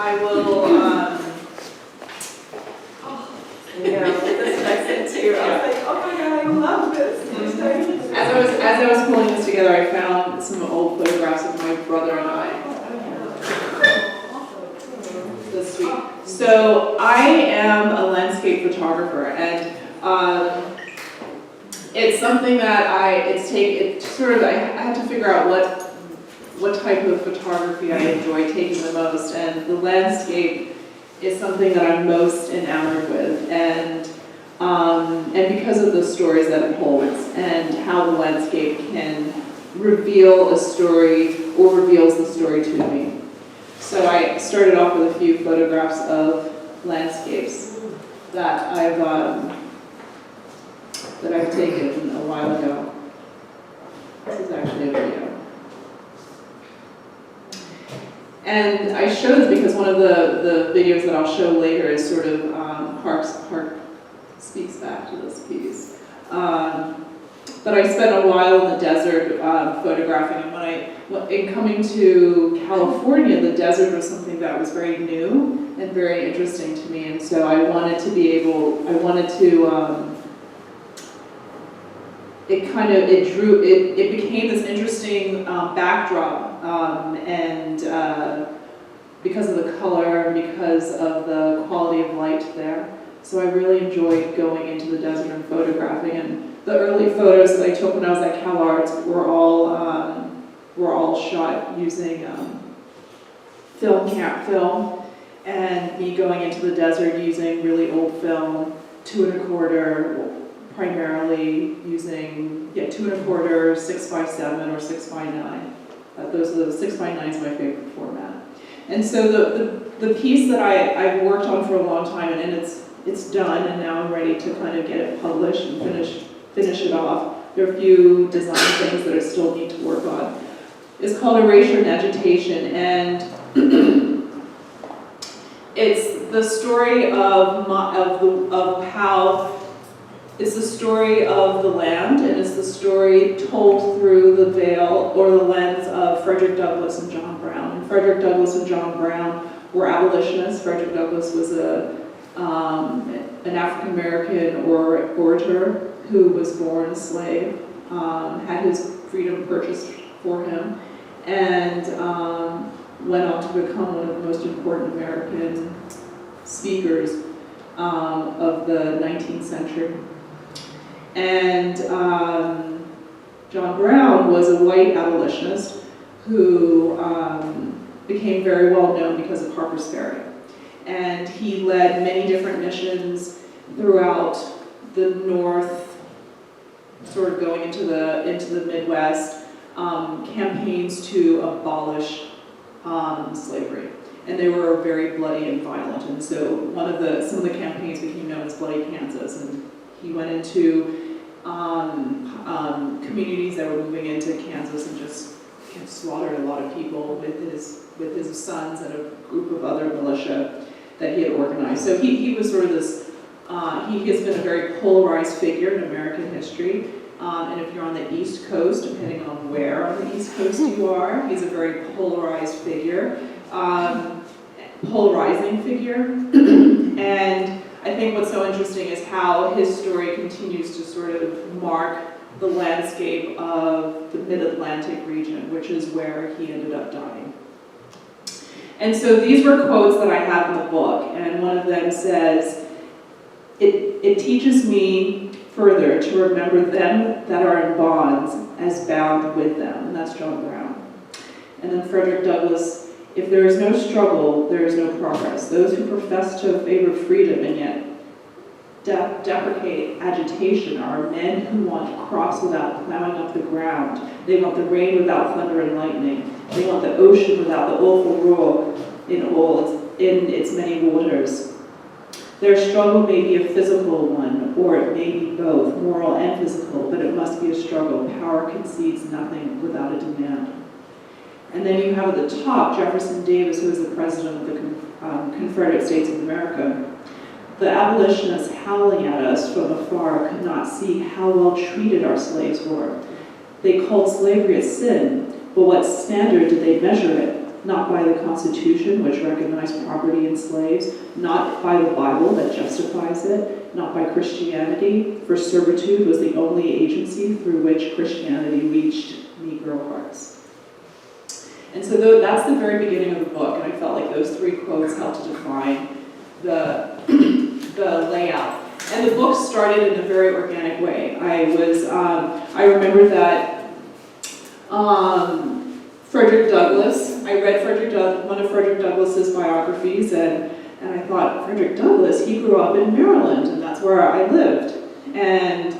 I will, this next thing too. I was like, oh my God, I love this. As I was pulling this together, I found some old photographs of my brother and I. That's sweet. So I am a landscape photographer, and it's something that I had to figure out what type of photography I enjoy taking the most, and the landscape is something that I'm most enamored with, and because of the stories that it holds and how the landscape can reveal a story or reveals the story to me. So I started off with a few photographs of landscapes that I've taken a while ago. This is actually a video. And I show this because one of the videos that I'll show later is sort of Park speaks back to this piece. But I spent a while in the desert photographing, and in coming to California, the desert was something that was very new and very interesting to me, and so I wanted to it became this interesting backdrop, and because of the color and because of the quality of light there. So I really enjoyed going into the desert and photographing, and the early photos that I took when I was at Cal Arts were all shot using film, and me going into the desert using really old film, 2 1/4, primarily using 2 1/4, 6x7 or 6x9. Those are the 6x9 is my favorite format. And so the piece that I've worked on for a long time, and it's done, and now I'm ready to kind of get it published and finish it off. There are a few design things that I still need to work on. It's called Erasure and Agitation, and it's the story it's the story of the land, and it's the story told through the veil or the lens of Frederick Douglass and John Brown. And Frederick Douglass and John Brown were abolitionists. Frederick Douglass was an African American orator who was born a slave, had his freedom purchased for him, and went on to become one of the most important American speakers of the 19th century. And John Brown was a white abolitionist who became very well known because of Harper's Ferry. And he led many different missions throughout the North, sort of going into the Midwest, campaigns to abolish slavery. And they were very bloody and violent. And so some of the campaigns became known as Bloody Kansas. And he went into communities that were moving into Kansas and just slaughtered a lot of people with his sons and a group of other militia that he had organized. So he was sort of this, he has been a very polarized figure in American history. And if you're on the East Coast, depending on where on the East Coast you are, he's a very polarized figure, polarizing figure. And I think what's so interesting is how his story continues to sort of mark the landscape of the Mid-Atlantic region, which is where he ended up dying. And so these were quotes that I have in the book, and one of them says, it teaches me further to remember them that are in bonds as bound with them, and that's John Brown. And then Frederick Douglass, if there is no struggle, there is no progress. Those who profess to favor freedom and yet deprecate agitation are men who want crops without plowing up the ground. They want the rain without thunder and lightning. They want the ocean without the awful roar in its many waters. Their struggle may be a physical one, or it may be both, moral and physical, but it must be a struggle. Power concedes nothing without a demand. And then you have at the top Jefferson Davis, who was the president of the Confederate States of America. The abolitionists howling at us from afar could not see how well treated our slaves were. They called slavery a sin, but what standard did they measure it? not by the Constitution, which recognized property in slaves, not by the Bible that justifies it, not by Christianity, for servitude was the only agency through which Christianity reached Negro hearts. And so that's the very beginning of the book, and I felt like those three quotes helped to define the layout. And the book started in a very organic way. I remember that Frederick Douglass, I read one of Frederick Douglass's biographies, and I thought, Frederick Douglass, he grew up in Maryland, and that's where I lived. And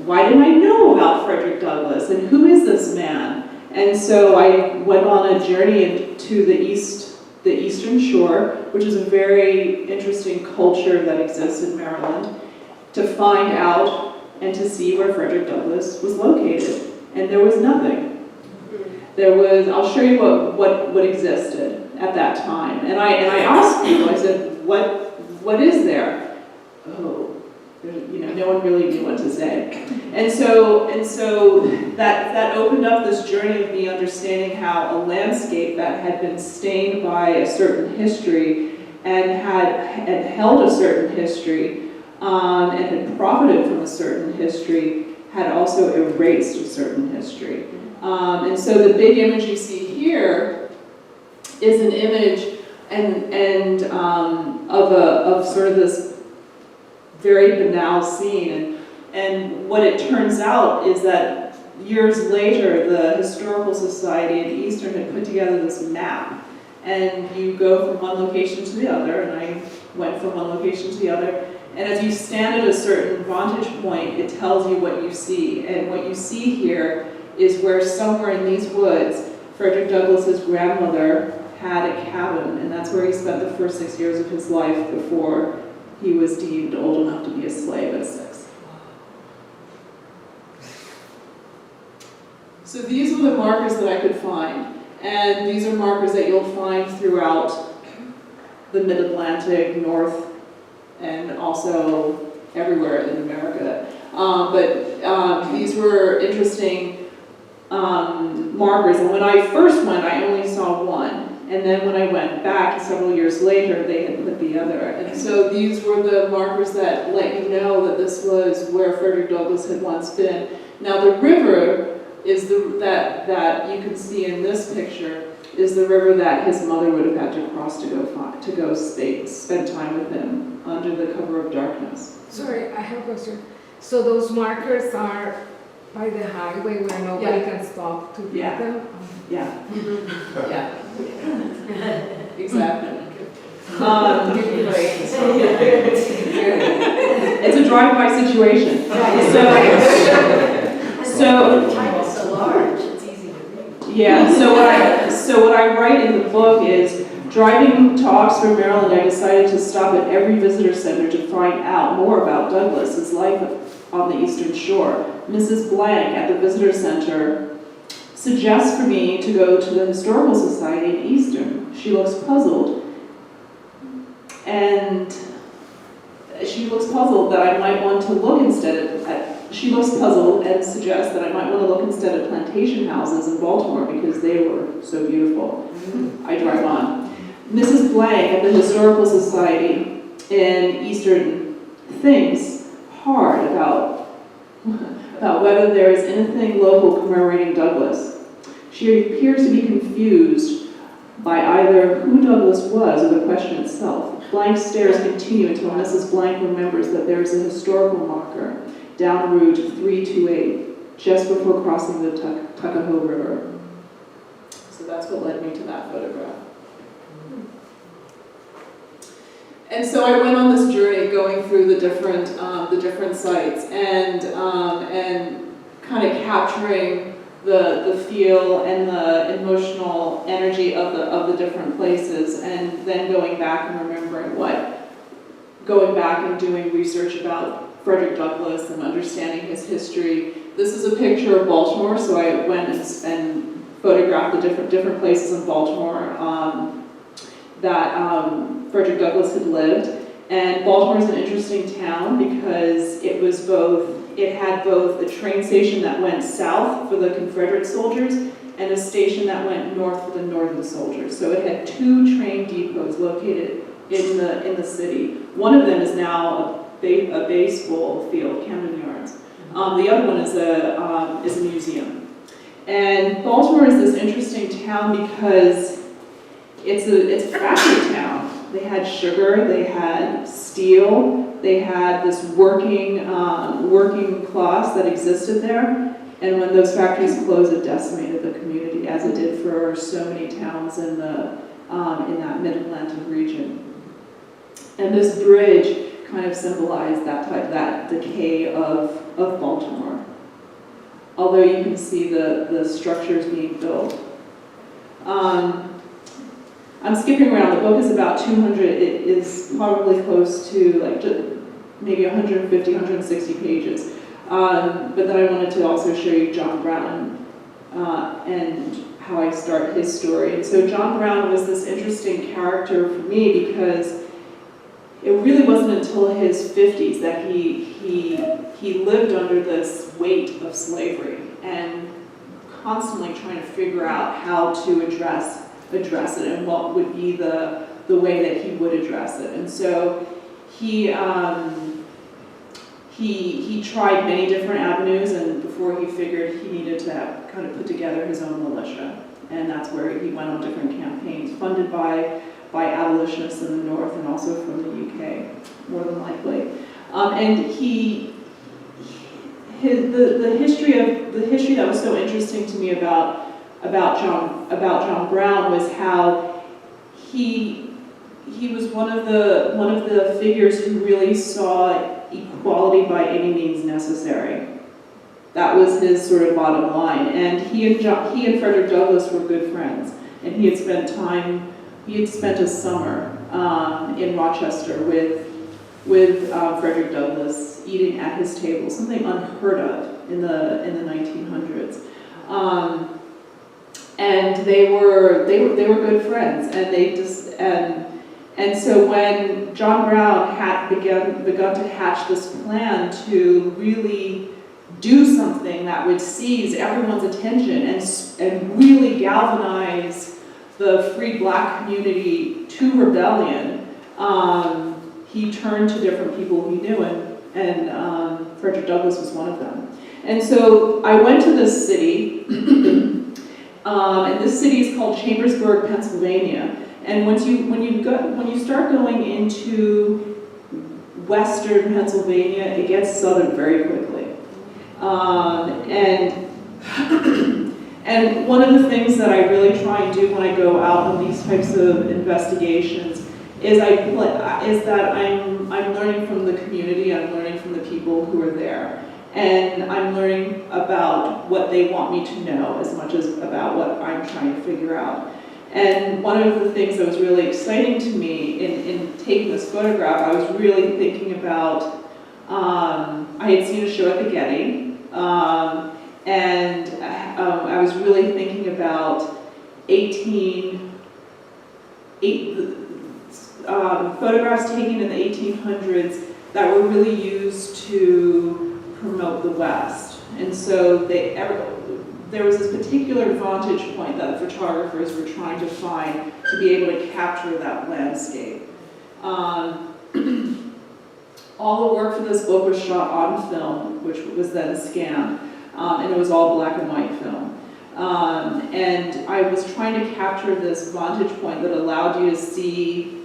why didn't I know about Frederick Douglass, and who is this man? And so I went on a journey to the Eastern Shore, which is a very interesting culture that exists in Maryland, to find out and to see where Frederick Douglass was located. And there was nothing. There was, I'll show you what existed at that time. And I asked people, I said, what is there? Oh, no one really knew what to say. And so that opened up this journey of me understanding how a landscape that had been stained by a certain history and had held a certain history and had profited from a certain history had also erased a certain history. And so the big image you see here is an image of sort of this very banal scene. And what it turns out is that years later, the Historical Society at Eastern had put together this map. And you go from one location to the other, and I went from one location to the other. And as you stand at a certain vantage point, it tells you what you see. And what you see here is where somewhere in these woods, Frederick Douglass's grandmother had a cabin, and that's where he spent the first 6 years of his life before he was deemed old enough to be a slave at 6. So these were the markers that I could find, and these are markers that you'll find throughout the Mid-Atlantic, North, and also everywhere in America. But these were interesting markers, and when I first went, I only saw one. And then when I went back several years later, they had put the other. And so these were the markers that let you know that this was where Frederick Douglass had once been. Now the river is that you can see in this picture is the river that his mother would have had to cross to go spend time with him under the cover of darkness. Sorry, I have a question. So those markers are by the highway where nobody can stop to get them? Yeah. Mm-hmm. Yeah. Exactly. It's a drive-by situation. So China's so large, it's easy to read. yeah. So what I write in the book is, driving to Oxford, Maryland, I decided to stop at every visitor center to find out more about Douglass's life on the Eastern Shore. Mrs. Blank at the visitor center suggests for me to go to the Historical Society in Eastern. She looks puzzled. And she looks puzzled that I might want to look instead she looks puzzled and suggests that I might want to look instead at plantation houses in Baltimore because they were so beautiful. I drive on. Mrs. Blank at the Historical Society in Eastern thinks hard about whether there is anything local commemorating Douglass. She appears to be confused by either who Douglass was or the question itself. Blank's stares continue until Mrs. Blank remembers that there is a historical marker down Route 328, just before crossing the Tuckahoe River. So that's what led me to that photograph. And so I went on this journey going through the different sites and kind of capturing the feel and the emotional energy of the different places, and then going back and remembering going back and doing research about Frederick Douglass and understanding his history. This is a picture of Baltimore, so I went and photographed the different places in Baltimore that Frederick Douglass had lived. And Baltimore is an interesting town because it had both a train station that went south for the Confederate soldiers and a station that went north for the northern soldiers. So it had 2 train depots located in the city. One of them is now a baseball field, Camden Yards. The other one is a museum. And Baltimore is this interesting town because it's a factory town. They had sugar, they had steel, they had this working class that existed there. And when those factories closed, it decimated the community, as it did for so many towns in that Mid-Atlantic region. And this bridge kind of symbolized that decay of Baltimore. Although you can see the structures being built. I'm skipping around. The book is about 200. It is probably close to maybe 150, 160 pages. But then I wanted to also show you John Brown and how I start his story. And so John Brown was this interesting character for me because it really wasn't until his 50s that he lived under this weight of slavery and constantly trying to figure out how to address it and what would be the way that he would address it. And so he tried many different avenues, and before he figured he needed to kind of put together his own militia. And that's where he went on different campaigns, funded by abolitionists in the North and also from the UK, more than likely. And the history that was so interesting to me about John Brown was how he was one of the figures who really saw equality by any means necessary. That was his sort of bottom line. And he and Frederick Douglass were good friends, and he had spent a summer in Rochester with Frederick Douglass, eating at his table, something unheard of in the 1900s. And they were good friends, and so when John Brown had begun to hatch this plan to really do something that would seize everyone's attention and really galvanize the free black community to rebellion, he turned to different people he knew, and Frederick Douglass was one of them. And so I went to this city, and this city is called Chambersburg, Pennsylvania. And when you start going into western Pennsylvania, it gets southern very quickly. And one of the things that I really try and do when I go out on these types of investigations is that I'm learning from the community, I'm learning from the people who are there. And I'm learning about what they want me to know as much as about what I'm trying to figure out. And one of the things that was really exciting to me in taking this photograph, I was really thinking about, I had seen a show at the Getty, and I was really thinking about photographs taken in the 1800s that were really used to promote the West. And so there was this particular vantage point that the photographers were trying to find to be able to capture that landscape. All the work for this book was shot on film, which was then scanned, and it was all black and white film. And I was trying to capture this vantage point that allowed you to see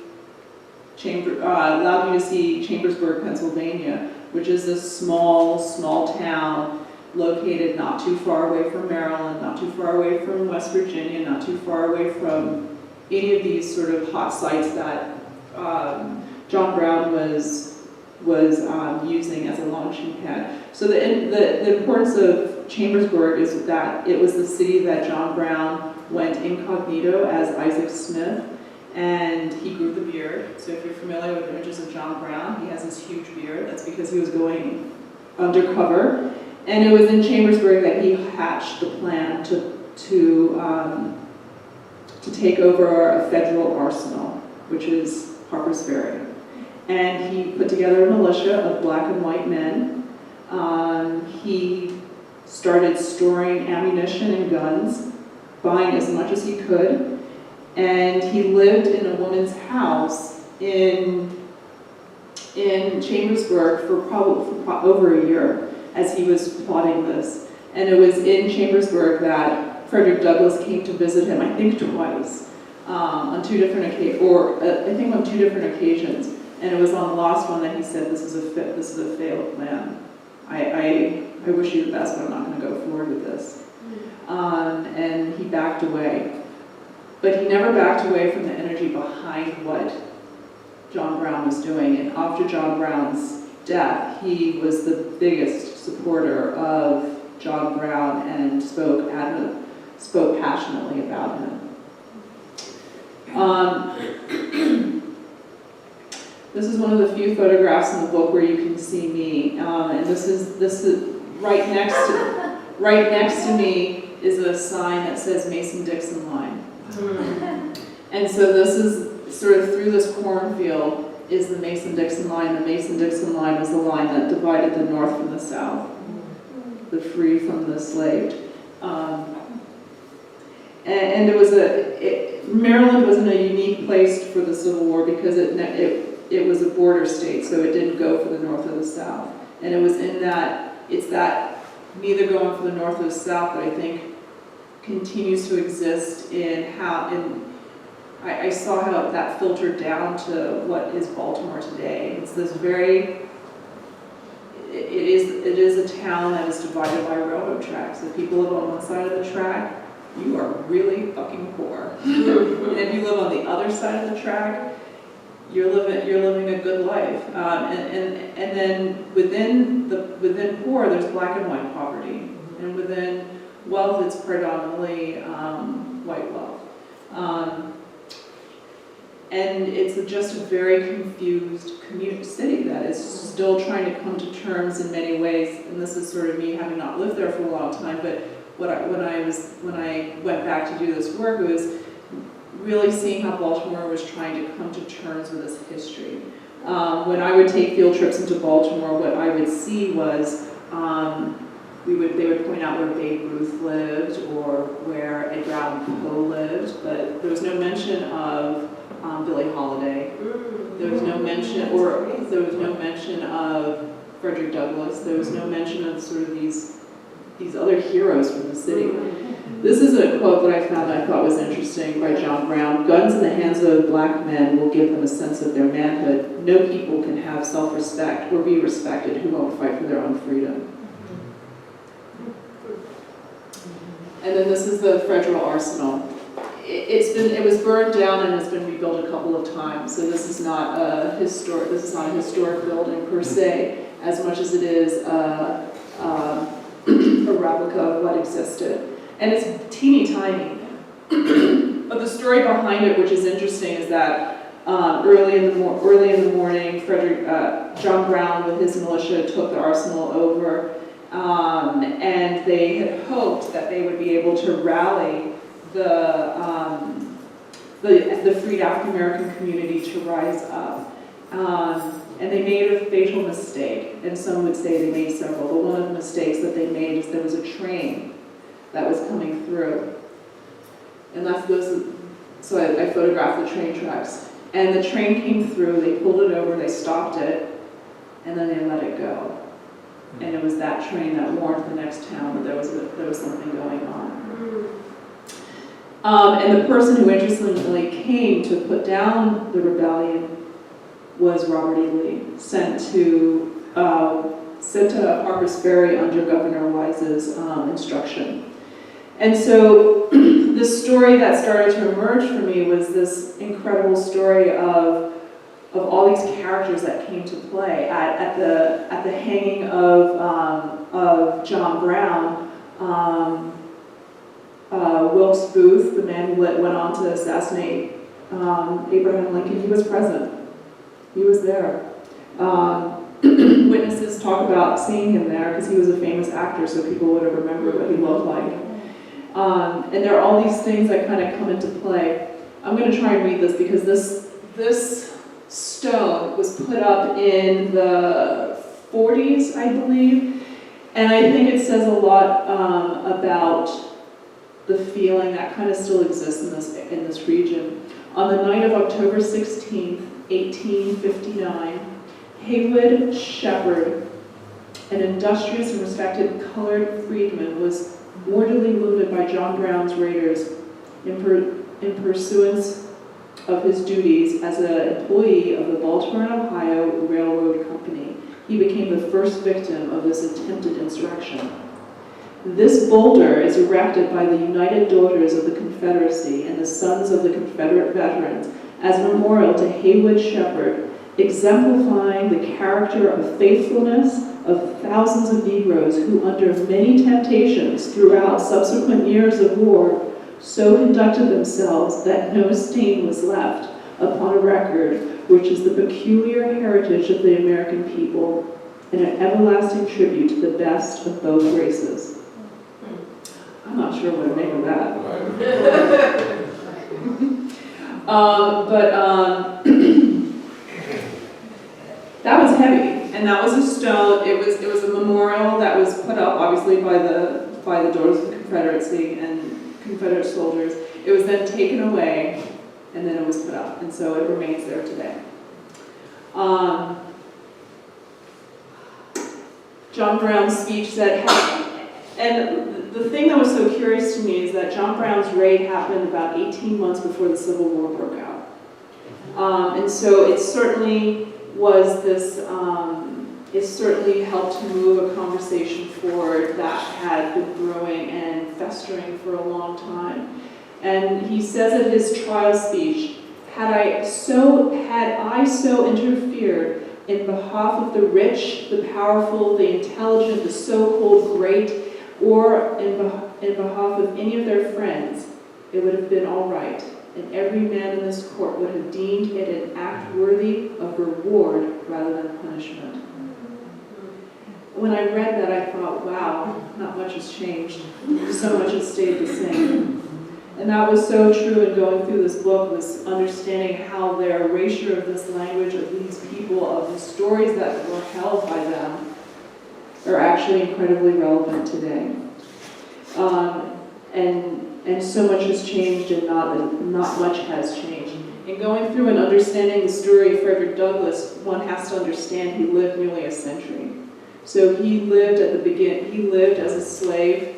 Chambersburg, Pennsylvania, which is this small town located not too far away from Maryland, not too far away from West Virginia, not too far away from any of these sort of hot sites that John Brown was using as a launching pad. So the importance of Chambersburg is that it was the city that John Brown went incognito as Isaac Smith, and he grew the beard. So if you're familiar with images of John Brown, he has this huge beard. That's because he was going undercover. And it was in Chambersburg that he hatched the plan to take over a federal arsenal, which is Harper's Ferry. And he put together a militia of black and white men. He started storing ammunition and guns buying as much as he could, and he lived in a woman's house in Chambersburg for over a year as he was plotting this. And it was in Chambersburg that Frederick Douglass came to visit him, I think twice, on two different occasions. And it was on the last one that he said, this is a failed plan. I wish you the best, but I'm not going to go forward with this. And he backed away. But he never backed away from the energy behind what John Brown was doing. And after John Brown's death, he was the biggest supporter of John Brown and spoke passionately about him. This is one of the few photographs in the book where you can see me, and this is right next to me is a sign that says Mason-Dixon line. And so this is sort of through this cornfield is the Mason-Dixon line. The Mason-Dixon line was the line that divided the North from the South, the free from the slaved. And Maryland was in a unique place for the Civil War because it was a border state, so it didn't go for the North or the South. And it was in that, it's that neither going for the North or the South that I think continues to exist in how, I saw how that filtered down to what is Baltimore today. It's this very, it is a town that is divided by railroad tracks. If people live on one side of the track, you are really fucking poor. And if you live on the other side of the track, you're living a good life. And then within poor, there's black and white poverty. And within wealth, it's predominantly white wealth. And it's just a very confused city that is still trying to come to terms in many ways. And this is sort of me having not lived there for a long time, but when I went back to do this work, it was really seeing how Baltimore was trying to come to terms with its history. When I would take field trips into Baltimore, what I would see was they would point out where Babe Ruth lived or where Edgar Allan Poe lived, but there was no mention of Billie Holiday. There was no mention, of Frederick Douglass. There was no mention of sort of these other heroes from the city. This is a quote that I found that I thought was interesting by John Brown. Guns in the hands of black men will give them a sense of their manhood. No people can have self-respect or be respected who won't fight for their own freedom. And then this is the Federal Arsenal. It was burned down and has been rebuilt a couple of times. So this is not a historic building per se, as much as it is a replica of what existed. And it's teeny tiny. But the story behind it, which is interesting, is that early in the morning, John Brown with his militia took the arsenal over, and they had hoped that they would be able to rally the freed African American community to rise up. And they made a fatal mistake, and some would say they made several, but one of the mistakes that they made is there was a train that was coming through. And so I photographed the train tracks. And the train came through, they pulled it over, they stopped it, and then they let it go. And it was that train that warned the next town that there was something going on. And the person who interestingly came to put down the rebellion was Robert E. Lee, sent to Harper's Ferry under Governor Wise's instruction. And so this story that started to emerge for me was this incredible story of all these characters that came to play at the hanging of John Brown. Wilkes Booth, the man who went on to assassinate Abraham Lincoln, he was present. He was there. Witnesses talk about seeing him there because he was a famous actor, so people would have remembered what he looked like. And there are all these things that kind of come into play. I'm going to try and read this because this stone was put up in the 40s, I believe, and I think it says a lot about the feeling that kind of still exists in this region. On the night of October 16th, 1859, Haywood Shepherd, an industrious and respected colored freedman, was mortally wounded by John Brown's raiders in pursuance of his duties as an employee of the Baltimore and Ohio Railroad Company. He became the first victim of this attempted insurrection. This boulder is erected by the United Daughters of the Confederacy and the Sons of the Confederate Veterans as a memorial to Haywood Shepherd, exemplifying the character of faithfulness of thousands of Negroes who, under many temptations throughout subsequent years of war, so conducted themselves that no stain was left upon a record which is the peculiar heritage of the American people and an everlasting tribute to the best of both races. I'm not sure what to make of that. That was heavy, and that was a stone. It was a memorial that was put up, obviously, by the Daughters of the Confederacy and Confederate soldiers. It was then taken away, and then it was put up, and so it remains there today. John Brown's speech said, and the thing that was so curious to me is that John Brown's raid happened about 18 months before the Civil War broke out. And so it certainly was this, it certainly helped to move a conversation forward that had been brewing and festering for a long time. And he says at his trial speech, had I so interfered in behalf of the rich, the powerful, the intelligent, the so-called great, or in behalf of any of their friends, it would have been all right, and every man in this court would have deemed it an act worthy of reward rather than punishment. When I read that, I thought, wow, not much has changed. So much has stayed the same. And that was so true in going through this book, was understanding how their erasure of this language, of these people, of the stories that were held by them, are actually incredibly relevant today. And so much has changed, and not much has changed. In going through and understanding the story of Frederick Douglass, one has to understand he lived nearly a century. So he lived at the beginning. He lived as a slave,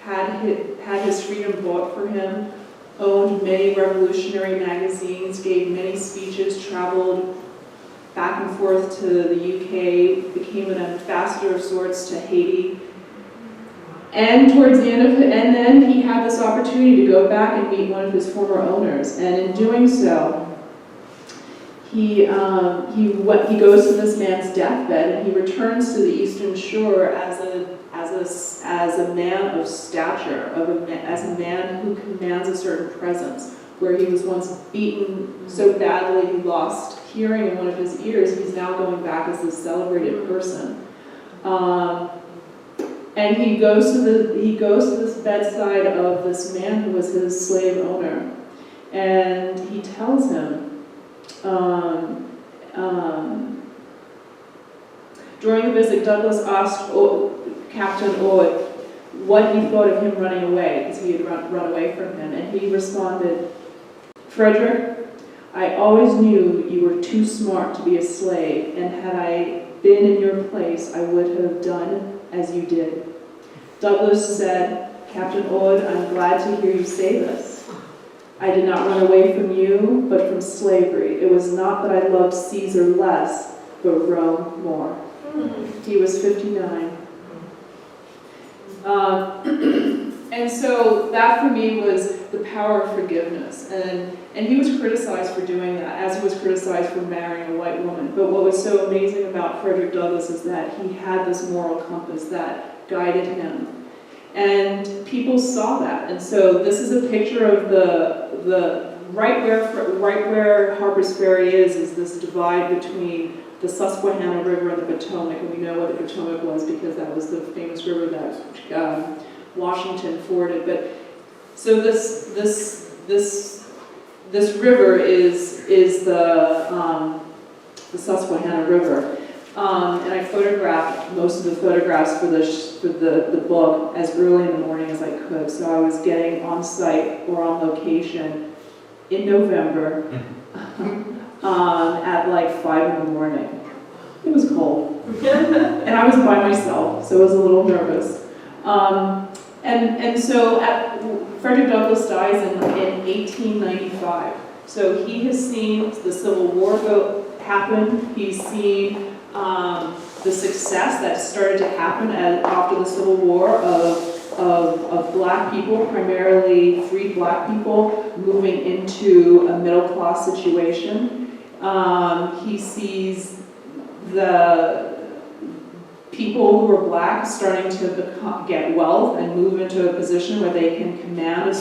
had his freedom bought for him, owned many revolutionary magazines, gave many speeches, traveled back and forth to the UK, became an ambassador of sorts to Haiti. And towards the end of it, and then he had this opportunity to go back and meet one of his former owners. And in doing so, he goes to this man's deathbed, and he returns to the Eastern Shore as a man of stature, as a man who commands a certain presence. Where he was once beaten so badly he lost hearing in one of his ears, he's now going back as this celebrated person. And he goes to this bedside of this man who was his slave owner, and he tells him, during the visit, Douglass asked Captain Ord what he thought of him running away, because he had run away from him, and he responded, "Frederick, I always knew you were too smart to be a slave, and had I been in your place, I would have done as you did." Douglass said, "Captain Ord, I'm glad to hear you say this. I did not run away from you, but from slavery. It was not that I loved Caesar less, but Rome more." He was 59. And so that for me was the power of forgiveness. And he was criticized for doing that, as he was criticized for marrying a white woman. But what was so amazing about Frederick Douglass is that he had this moral compass that guided him. And people saw that. And so this is a picture of the right where Harper's Ferry is this divide between the Susquehanna River and the Potomac, and we know what the Potomac was because that was the famous river that Washington forded. But so this river is the Susquehanna River. And I photographed most of the photographs for the book as early in the morning as I could. So I was getting on site or on location in November at like 5 in the morning. It was cold. And I was by myself, so I was a little nervous. And so Frederick Douglass dies in 1895. So he has seen the Civil War happen. He's seen the success that started to happen after the Civil War of black people, primarily freed black people, moving into a middle-class situation. He sees the people who were black starting to get wealth and move into a position where they can command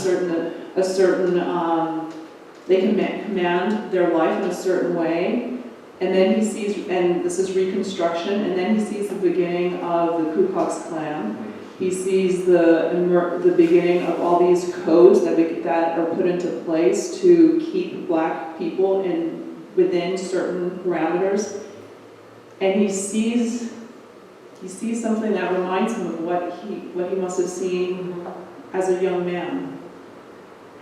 they can command their life in a certain way. And then he sees, and this is Reconstruction, and then he sees the beginning of the Ku Klux Klan. He sees the beginning of all these codes that are put into place to keep black people within certain parameters. And he sees something that reminds him of what he must have seen as a young man.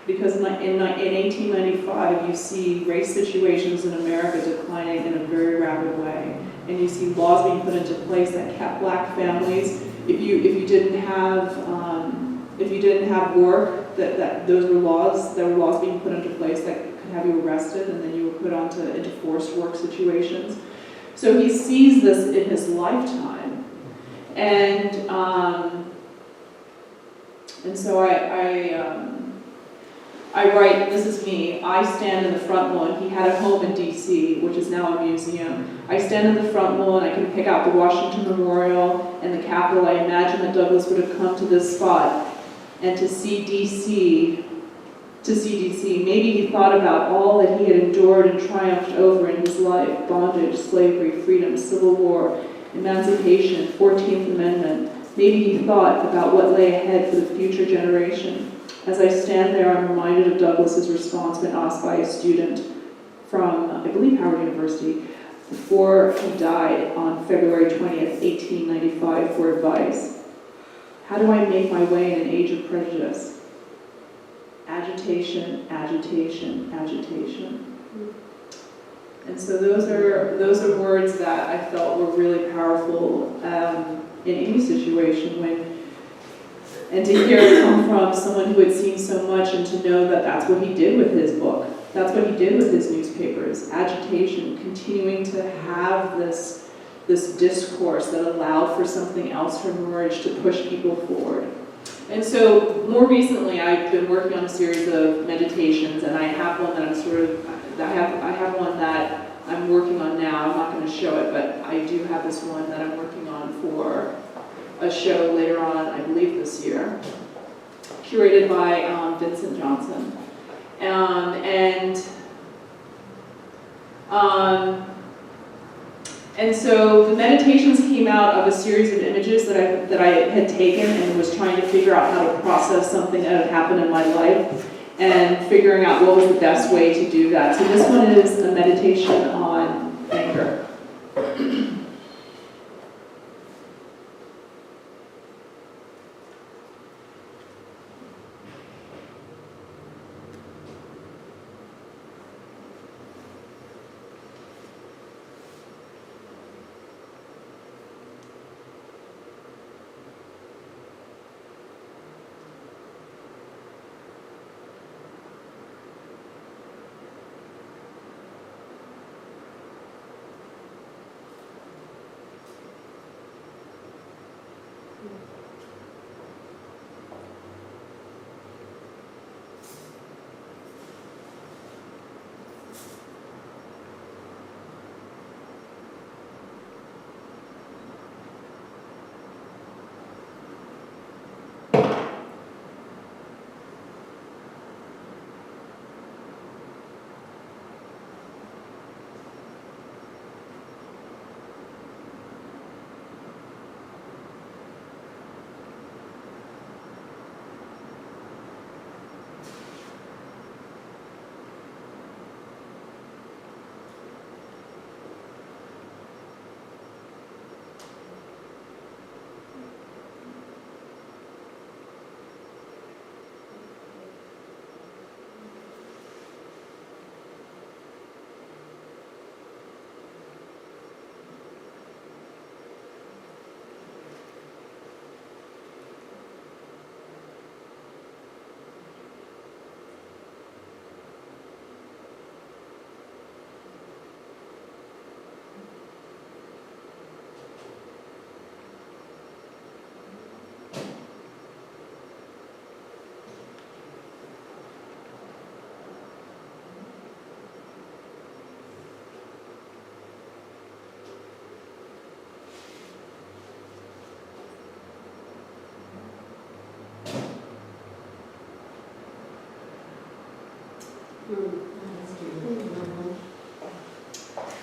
Because in 1895, you see race situations in America declining in a very rapid way, and you see laws being put into place that kept black families. If you didn't have work, those were laws. There were laws being put into place that could have you arrested, and then you were put into forced work situations. So he sees this in his lifetime, and so I write, this is me, I stand in the front lawn. He had a home in DC, which is now a museum. I stand in the front lawn, I can pick out the Washington Memorial and the Capitol. I imagine that Douglass would have come to this spot and to see DC. Maybe he thought about all that he had endured and triumphed over in his life: bondage, slavery, freedom, Civil War, emancipation, 14th Amendment. Maybe he thought about what lay ahead for the future generation. As I stand there, I'm reminded of Douglass's response when asked by a student from, I believe, Howard University, before he died on February 20th, 1895, for advice. How do I make my way in an age of prejudice? Agitation, agitation, agitation. And so those are words that I felt were really powerful in any situation and to hear it come from someone who had seen so much, and to know that that's what he did with his book. That's what he did with his newspapers. Agitation, continuing to have this discourse that allowed for something else to emerge, to push people forward. And so more recently, I've been working on a series of meditations, and I have one that I have one that I'm working on now. I'm not going to show it, but I do have this one that I'm working on for a show later on, I believe this year, curated by Vincent Johnson. And so the meditations came out of a series of images that I had taken and was trying to figure out how to process something that had happened in my life and figuring out what was the best way to do that. So this one is a meditation on anger.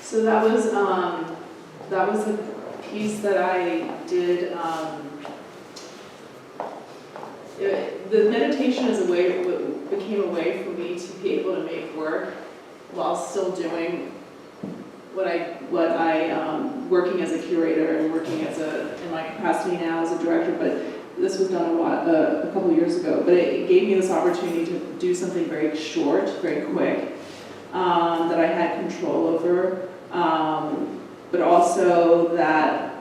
So that was a piece that I did. The meditation as a way became a way for me to be able to make work while still doing what I working as a curator and working in my capacity now as a director. But this was done a couple of years ago. But it gave me this opportunity to do something very short, very quick, that I had control over. But also that,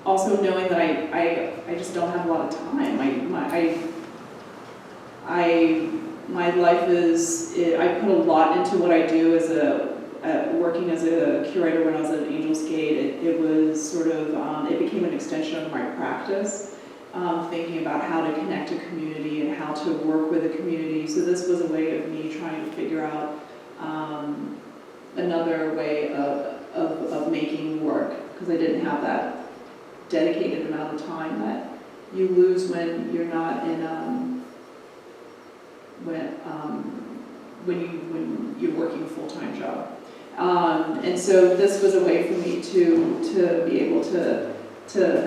also knowing that I just don't have a lot of time. My life is, I put a lot into what I do as working as a curator when I was at Angel's Gate. It was sort of, it became an extension of my practice, thinking about how to connect a community and how to work with a community. So this was a way of me trying to figure out another way of making work, because I didn't have that dedicated amount of time that you lose when you're not in when you're working a full-time job. And so this was a way for me to be able to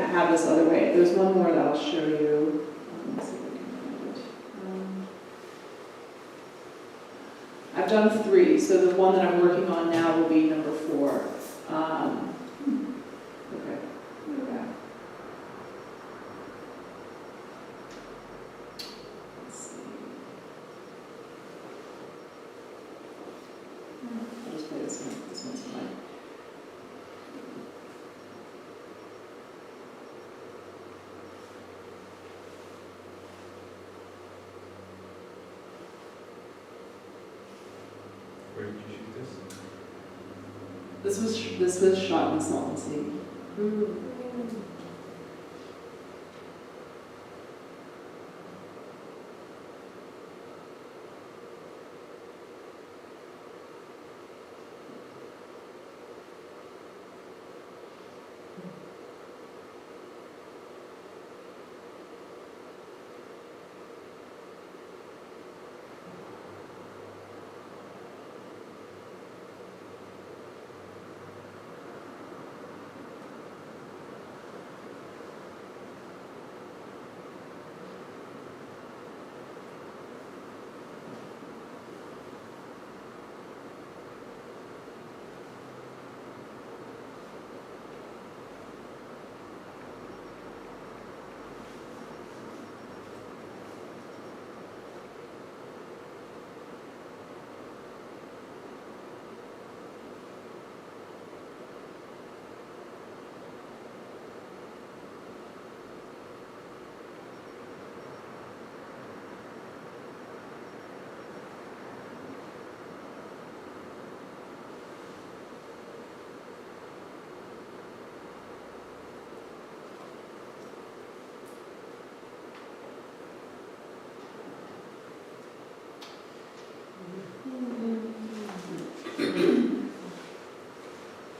have this other way. There's one more that I'll show you. Let me see if I can find it. I've done 3, so the one that I'm working on now will be number 4. Okay, go back. Let's see. I'll just play this one. This one's fine. Where did you shoot this? This was shot in Salt and Sea.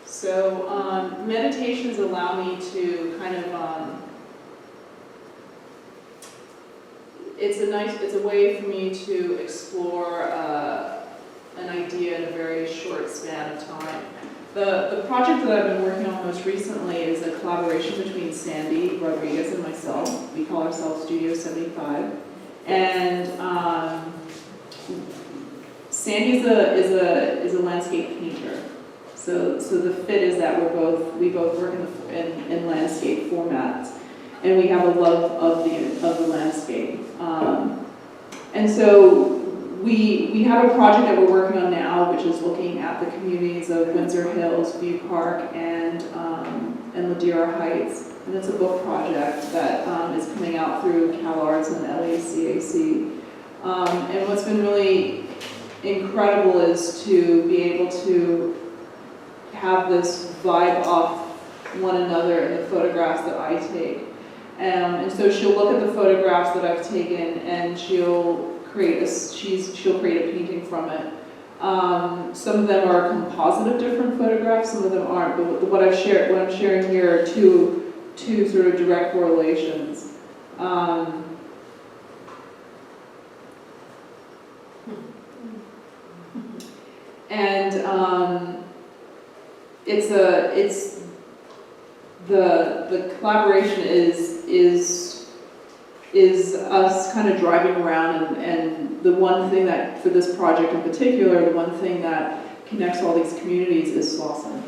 So meditations allow me to kind of, it's a way for me to explore an idea in a very short span of time. The project that I've been working on most recently is a collaboration between Sandy Rodriguez and myself. We call ourselves Studio 75. And Sandy is a landscape painter. So the fit is that we both work in landscape formats, and we have a love of the landscape. And so we have a project that we're working on now, which is looking at the communities of Windsor Hills, View Park, and Ladera Heights. And it's a book project that is coming out through CalArts and LACAC. And what's been really incredible is to be able to have this vibe off one another in the photographs that I take. And so she'll look at the photographs that I've taken, and she'll create a painting from it. Some of them are a composite of different photographs, some of them aren't, but what I'm sharing here are two sort of direct correlations. And the collaboration is us kind of driving around, and the one thing that, for this project in particular, the one thing that connects all these communities is Slauson.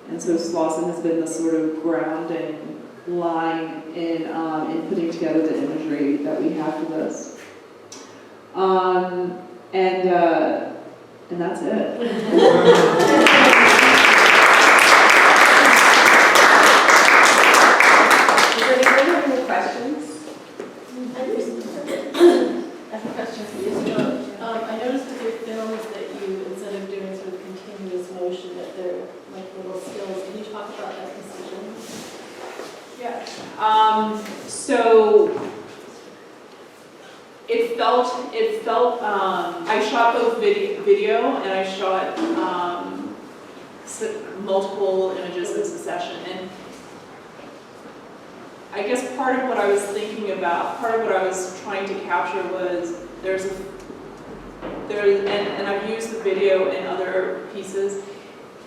And so Slauson has been the sort of grounding line in putting together the imagery that we have for this. And that's it. Does anyone have any questions? I have a question for you. I noticed with your films that you, instead of doing sort of continuous motion, that they're like little stills. Can you talk about that decision? Yeah. So it felt. I shot both video and I shot multiple images in succession, and I guess part of what I was thinking about, part of what I was trying to capture was and I've used the video in other pieces,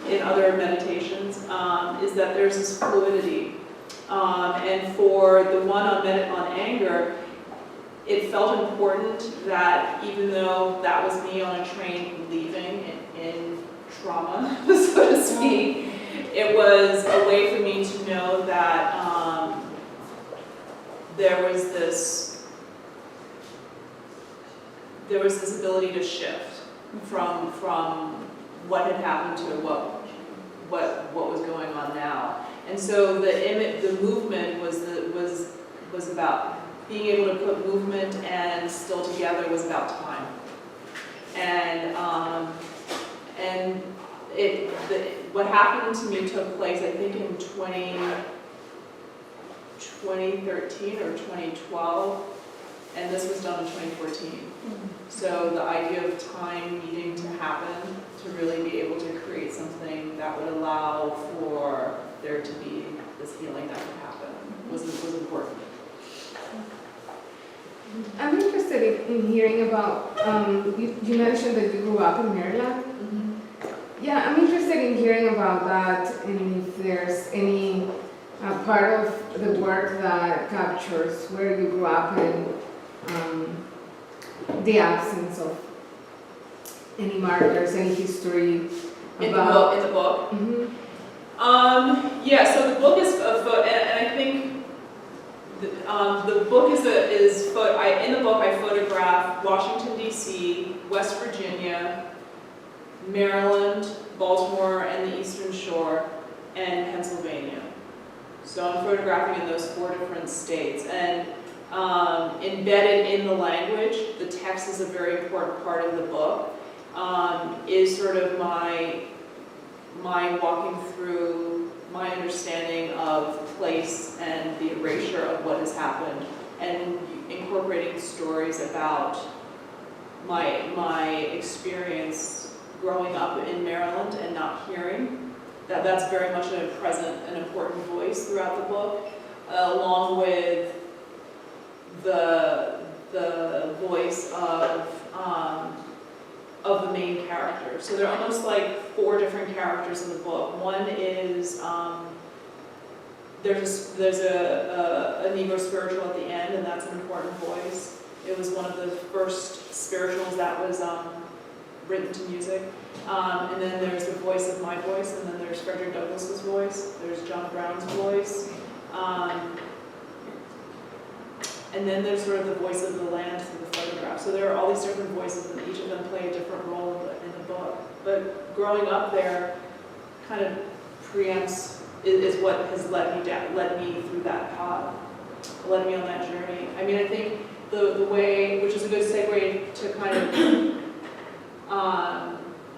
in other meditations, is that there's this fluidity. And for the one on anger, it felt important that even though that was me on a train leaving in trauma, so to speak, it was a way for me to know that there was this ability to shift from what had happened to what was going on now. And so the movement was about being able to put movement and still together was about time. And what happened to me took place, I think, in 2013 or 2012, and this was done in 2014. So the idea of time needing to happen to really be able to create something that would allow for there to be this healing that could happen was important. I'm interested in hearing about, you mentioned that you grew up in Maryland. Mm-hmm. Yeah, I'm interested in hearing about that, and if there's any part of the work that captures where you grew up and the absence of any markers, any history about... In the book? Mm-hmm. Yeah, so the book is a foot, and I think the book in the book I photograph Washington, D.C., West Virginia, Maryland, Baltimore, and the Eastern Shore, and Pennsylvania. So I'm photographing in those 4 different states. And embedded in the language, the text is a very important part of the book, is sort of my walking through my understanding of place and the erasure of what has happened, and incorporating stories about my experience growing up in Maryland and not hearing. That's very much an important voice throughout the book, along with the voice of the main character. So there are almost like 4 different characters in the book. One is there's a Negro spiritual at the end, and that's an important voice. It was one of the first spirituals that was written to music. And then there's the voice of my voice, and then there's Frederick Douglass's voice, there's John Brown's voice, and then there's sort of the voice of the land through the photograph. So there are all these different voices, and each of them play a different role in the book. But growing up there kind of preempts, is what has led me through that path, led me on that journey. I mean, I think the way, which is a good segue to kind of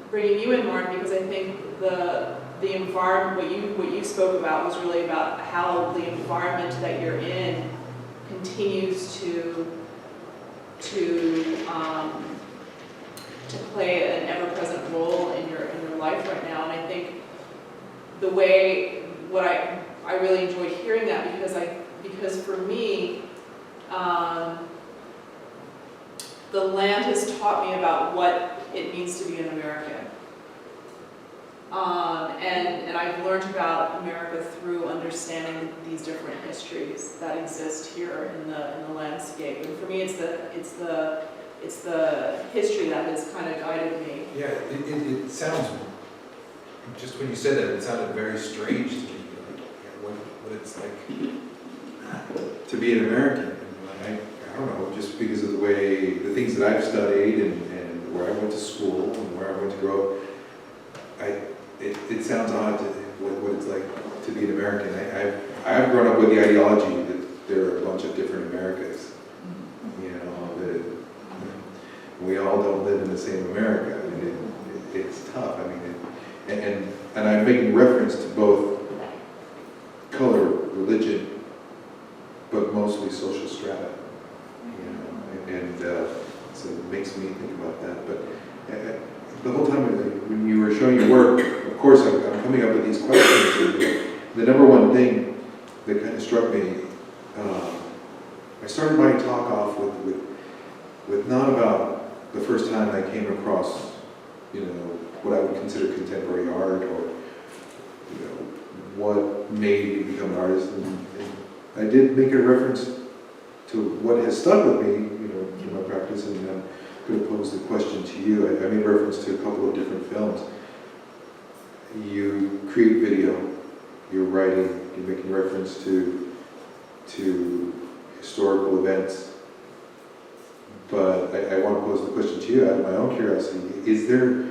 bringing you in, Martin, because I think the environment, what you spoke about was really about how the environment that you're in continues to play an ever-present role in your life right now. And I think the way, what I really enjoyed hearing that, because for me, the land has taught me about what it means to be an American. And I've learned about America through understanding these different histories that exist here in the landscape. And for me, it's the history that has kind of guided me. Yeah, it sounds, just when you said that, it sounded very strange to me, like, yeah, what it's like to be an American. And I don't know, just because of the things that I've studied and where I went to school and where I went to grow up, it sounds odd to what it's like to be an American. I've grown up with the ideology that there are a bunch of different Americas, you know, that we all don't live in the same America, and it's tough. I mean, and I'm making reference to both color, religion, but mostly social strata, you know, and so it makes me think about that. But the whole time when you were showing your work, of course, I'm coming up with these questions. The number one thing that kind of struck me, I started my talk off with not about the first time I came across, you know, what I would consider contemporary art, or, you know, what made me become an artist. And I did make a reference to what has stuck with me, you know, through my practice, and I'm going to pose the question to you. I made reference to a couple of different films. You create video, you're writing, you're making reference to historical events. But I want to pose the question to you out of my own curiosity. Is there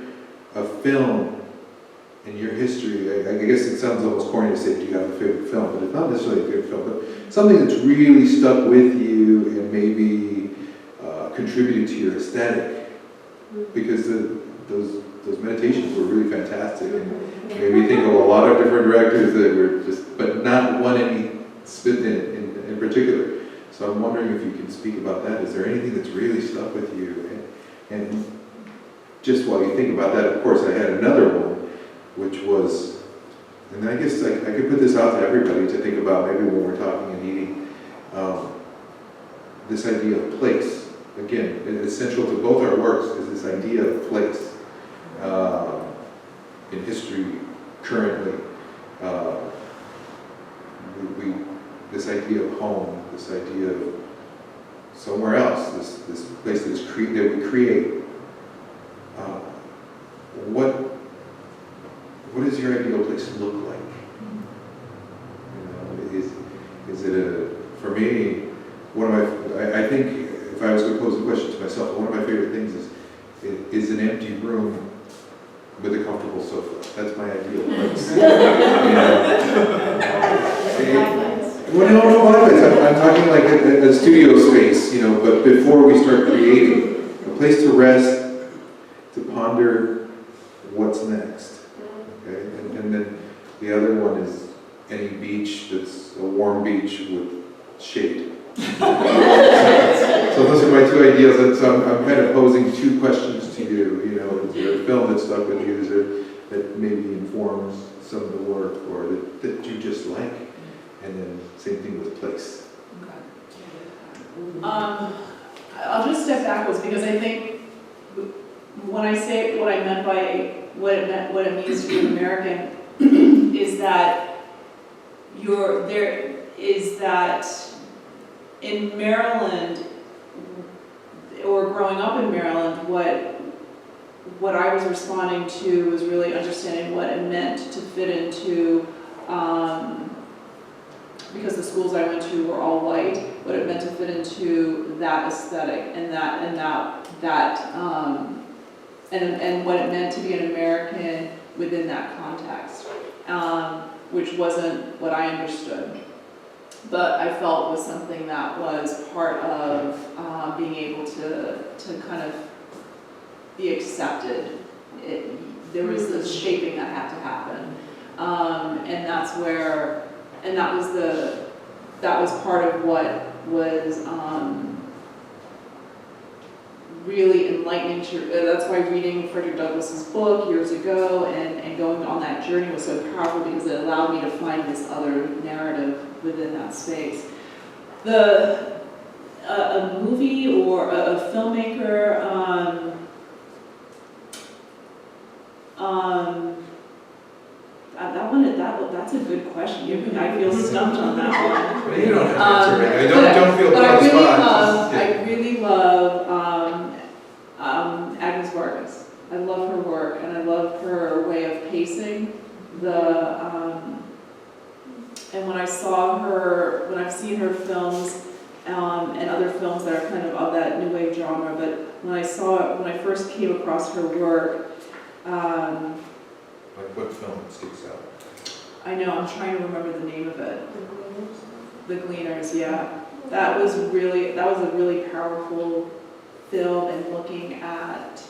a film in your history, I guess it sounds almost corny to say, do you have a favorite film? But it's not necessarily a favorite film, but something that's really stuck with you and maybe contributed to your aesthetic, because those meditations were really fantastic, and made me think of a lot of different directors that were just, but not one any spit in particular. So I'm wondering if you can speak about that. Is there anything that's really stuck with you? And just while you think about that, of course, I had another one, which was, and I guess I could put this out to everybody to think about maybe when we're talking and eating, this idea of place. Again, essential to both our works is this idea of place in history currently. This idea of home, this idea of somewhere else, this place that we create. What does your ideal place look like? You know, is it for me, I think if I was going to pose the question to myself, one of my favorite things is an empty room with a comfortable sofa. That's my ideal place. Well, no, I'm talking like a studio space, you know, but before we start creating, a place to rest, to ponder what's next. Okay, and then the other one is any beach that's a warm beach with shade. So those are my two ideas. So I'm kind of posing two questions to you. You know, is there a film that stuck with you? Is there that maybe informs some of the work, or that you just like? And then same thing with place. Okay. I'll just step backwards, because I think when I say what I meant by what it means to be an American is that in Maryland, or growing up in Maryland, what I was responding to was really understanding what it meant to fit into, because the schools I went to were all white, what it meant to fit into that aesthetic and what it meant to be an American within that context, which wasn't what I understood, but I felt was something that was part of being able to kind of be accepted. There was this shaping that had to happen, and that was part of what was really enlightening that's why reading Frederick Douglass's book years ago and going on that journey was so powerful, because it allowed me to find this other narrative within that space. A movie or a filmmaker, That's a good question. I feel stumped on that one. Well, you don't have to answer it. I don't feel But put on the spot. I really love Agnes Vargas. I love her work, and I love her way of pacing. And when I've seen her films and other films that are kind of that new wave genre, but when I first came across her work, Like what film sticks out? I know, I'm trying to remember the name of it. The Gleaners, yeah. That was a really powerful film, and looking at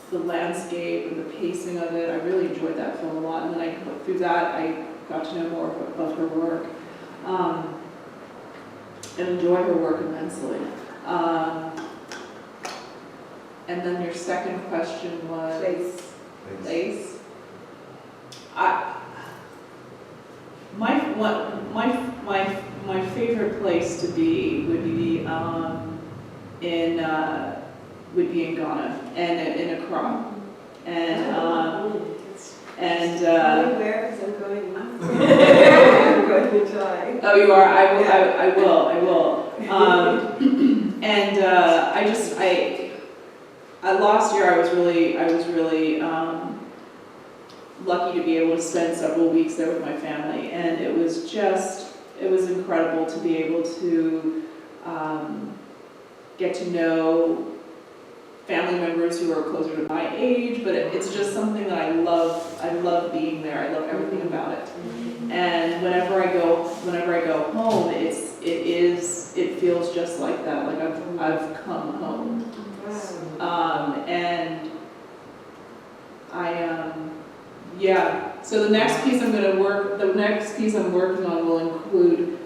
the landscape and the pacing of it, I really enjoyed that film a lot. And then through that, I got to know more of her work, and enjoy her work immensely. And then your second question was? Lace. My favorite place to be would be in Ghana and in Accra, and Where? Because I'm going. I'm going to try. oh, you are. I will. Last year I was really lucky to be able to spend several weeks there with my family, and it was incredible to be able to get to know family members who are closer to my age, but it's just something that I love. I love being there. I love everything about it. And whenever I go home, it feels just like that. Like I've come home. And yeah. So the next piece I'm working on will include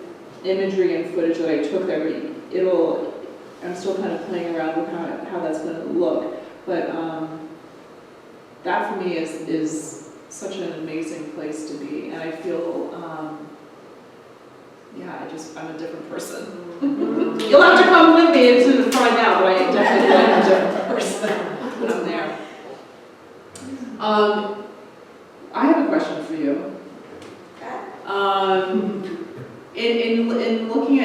imagery and footage that I took there. I'm still kind of playing around with how that's going to look, but that for me is such an amazing place to be, and I feel I'm a different person. You'll have to come with me to find out, but I definitely am a different person when I'm there. I have a question for you. In looking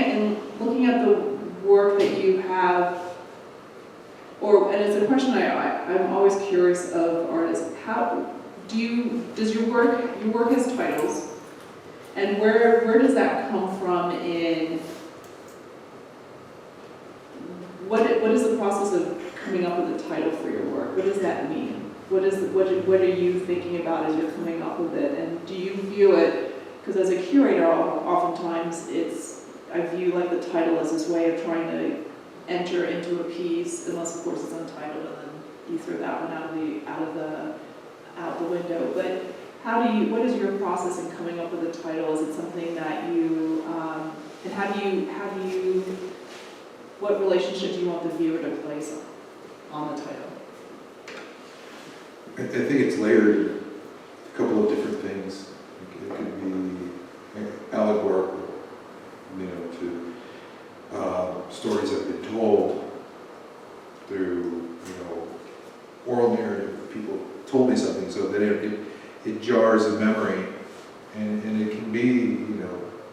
at the work that you have, and it's a question I'm always curious of artists. Does your work has titles, and where does that come from in what is the process of coming up with a title for your work? What does that mean? What are you thinking about as you're coming up with it? And do you view it, because as a curator, oftentimes I view like the title as this way of trying to enter into a piece, unless of course it's untitled, and then you throw that one out the window. But what is your process in coming up with a title? Is it something that you, and what relationship do you want the viewer to place on the title? I think it's layered a couple of different things. It could be allegorical, to stories that have been told through, oral narrative. People told me something, so that it jars a memory, and it can be,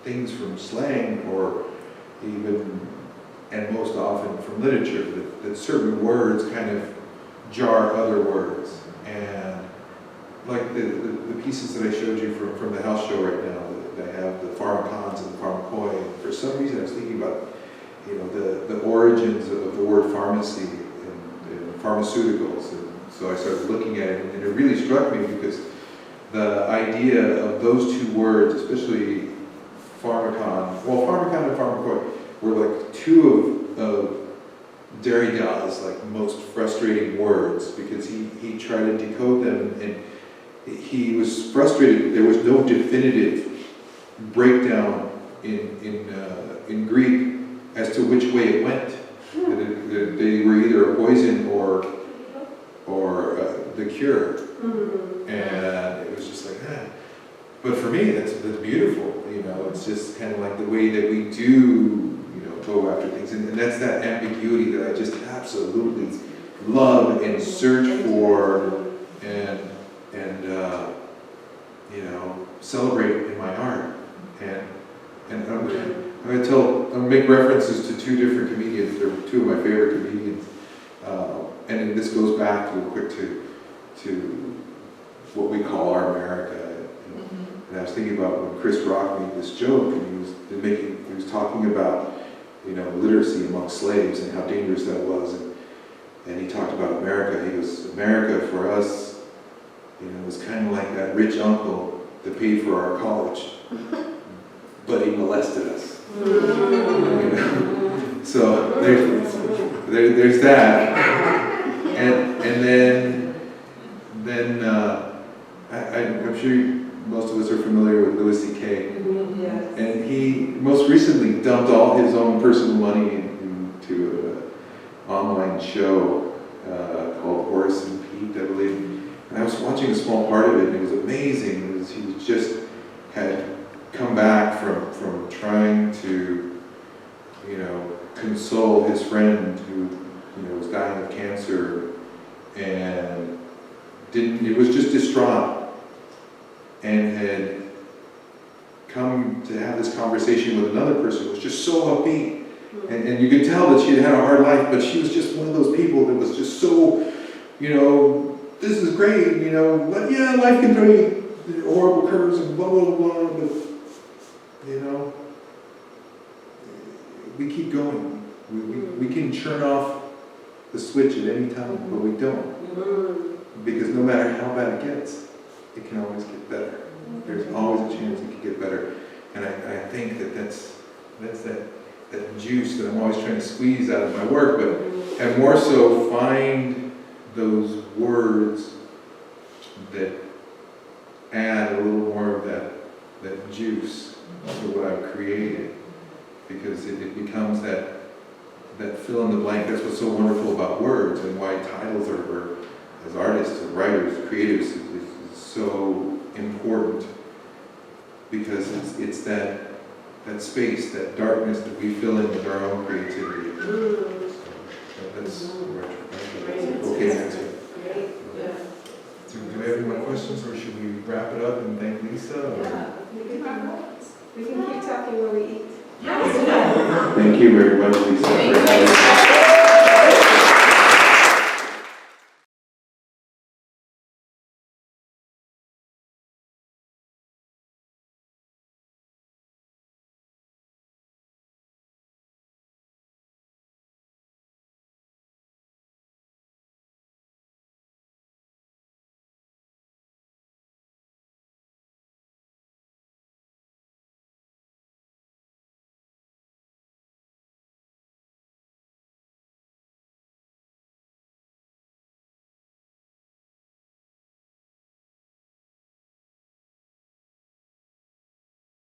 things from slang, or even, and most often from literature, that certain words kind of jar other words. And like the pieces that I showed you from the house show right now, that have the pharmacons and the pharmacoi, and for some reason I was thinking about, the origins of the word pharmacy and pharmaceuticals, and so I started looking at it, and it really struck me because the idea of those two words, especially pharmacon and pharmacoi, were like two of Derrida's most frustrating words, because he tried to decode them, and he was frustrated. There was no definitive breakdown in Greek as to which way it went. That they were either a poison or the cure, and it was just like that. But for me, that's beautiful. It's just kind of like the way that we do, go after things, and that's that ambiguity that I just absolutely love and search for, and celebrate in my art. And I'm gonna make references to two different comedians. They're two of my favorite comedians. And this goes back real quick to what we call our America. And I was thinking about when Chris Rock made this joke, and he was talking about, literacy amongst slaves and how dangerous that was. And he talked about America. He goes, America for us, was kind of like that rich uncle that paid for our college, but he molested us. So there's that. And then I'm sure most of us are familiar with Louis C.K. Yes. And he most recently dumped all his own personal money into an online show called Horace and Pete, I believe. And I was watching a small part of it, and it was amazing. He just had come back from trying to, console his friend who, was dying of cancer, and it was just distraught, and had come to have this conversation with another person who was just so upbeat. And you could tell that she had had a hard life, but she was just one of those people that was just so, this is great, but yeah, life can throw you horrible curves and blah, blah, blah, but, we keep going. We can turn off the switch at any time, but we don't. Because no matter how bad it gets, it can always get better. There's always a chance it can get better. And I think that's that juice that I'm always trying to squeeze out of my work, and more so find those words that add a little more of that juice to what I've created, because it becomes that fill in the blank. That's what's so wonderful about words, and why titles are as artists, as writers, creatives, is so important, because it's that space, that darkness that we fill in with our own creativity. That's okay. That's it. Do we have any more questions, or should we wrap it up and thank Lisa? Or? Yeah, we can keep talking while we eat. Thank you very much, Lisa. For having